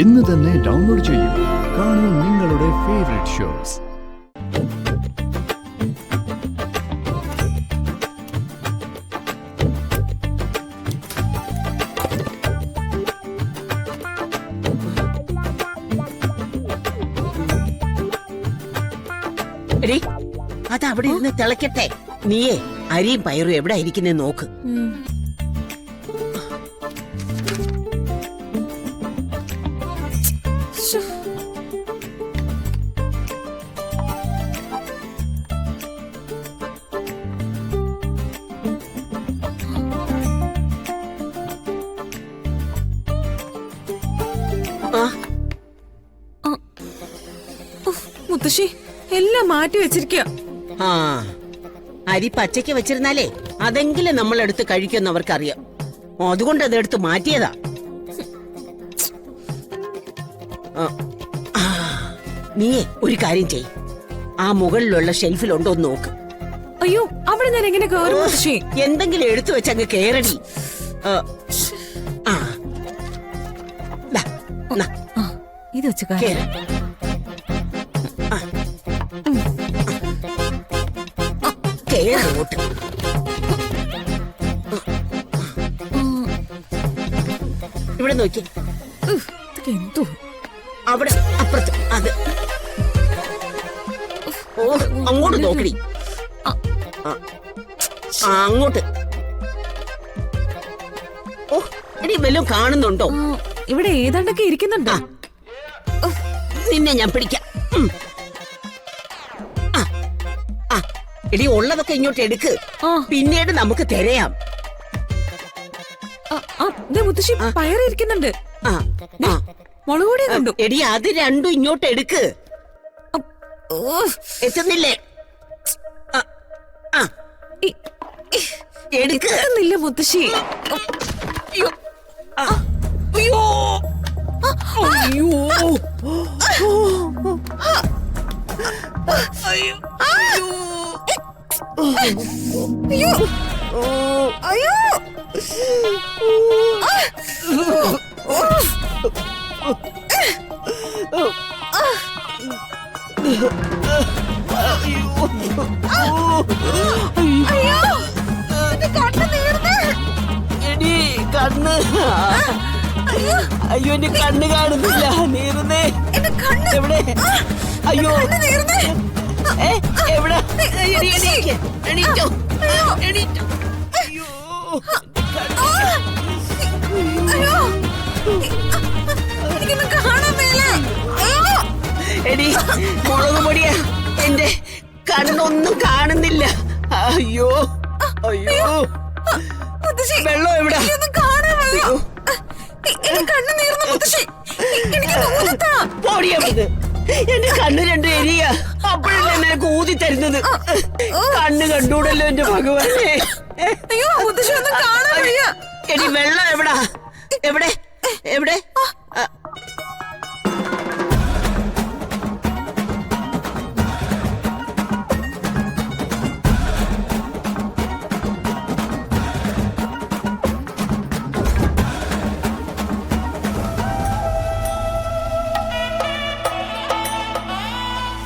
ഇന്ന് തന്നെ ഡൗൺലോഡ് ചെയ്യൂ. കാണൂ നിങ്ങളുടെ ഫേവറേറ്റ് ഷോസ്. അത് അവിടെ ഇരുന്ന് തിളക്കട്ടെ. നീയേ അരിയും പയറും എവിടെ ഇരിക്കുന്നേ നോക്ക്. മുത്തശ്ശി എല്ലാം മാറ്റി വെച്ചിരിക്കുക. ആ അരി പച്ചയ്ക്ക് വെച്ചിരുന്നാലേ അതെങ്കിലും നമ്മളെടുത്ത് കഴിക്കുമെന്ന് അവർക്കറിയാം. അതുകൊണ്ട് അതെടുത്ത് മാറ്റിയതാ. നീയേ ഒരു കാര്യം ചെയ്, ആ മുകളിലുള്ള ഷെൽഫിലുണ്ടോ എന്ന് നോക്ക്. അയ്യോ, അവിടെ ഞാൻ എങ്ങനെ കേറും മുത്തശ്ശി? എന്തെങ്കിലും എടുത്തു വെച്ചങ്ങ് കേറടി. ഇത് വെച്ച് ഇവിടെ നോക്കി. എന്തോ അവിടെ അപ്പുറത്ത് അത്. ഓ അങ്ങോട്ട് നോക്കടി. അങ്ങോട്ട്. ഓ എടി വല്ലതും കാണുന്നുണ്ടോ? ഇവിടെ ഏതാണ്ടൊക്കെ ഇരിക്കുന്നുണ്ടോ? നിന്നെ ഞാൻ പിടിക്കാം. എടി ഉള്ളതൊക്കെ ഇങ്ങോട്ട് എടുക്ക്, പിന്നീട് നമുക്ക് തിരയാം. മുത്തശ്ശി പയറിയിരിക്കുന്നുണ്ട്, മുളക് പൊടി കണ്ടു. എടി അത് രണ്ടും ഇങ്ങോട്ട് എടുക്ക്. എത്തുന്നില്ലേ? എടുക്കുന്നില്ല മുത്തശ്ശി. അയ്യോ അയ്യോ അയ്യോ അയ്യോ അയ്യോ അയ്യോ കണ്ണ്. അയ്യോ എന്റെ കണ്ണ് കാണുന്നില്ല. നീറുന്നേ. എവിടെ? അയ്യോ എവിടെ? എണീറ്റോ എണീറ്റോ. എടി മുളക് പൊടിയാ, എന്റെ കണ്ണൊന്നും കാണുന്നില്ല. അയ്യോ അയ്യോ. വെള്ളം എവിടെ? പൊടിയത് എന്റെ കണ്ണ് രണ്ടും എരിയ. അപ്പോഴല്ലേ നിനക്ക് ഊതി തരുന്നത്. കണ്ണ് കണ്ടൂടല്ലോ എന്റെ ഭഗവാനെ. എടി വെള്ളം എവിടാ? എവിടെ എവിടെ?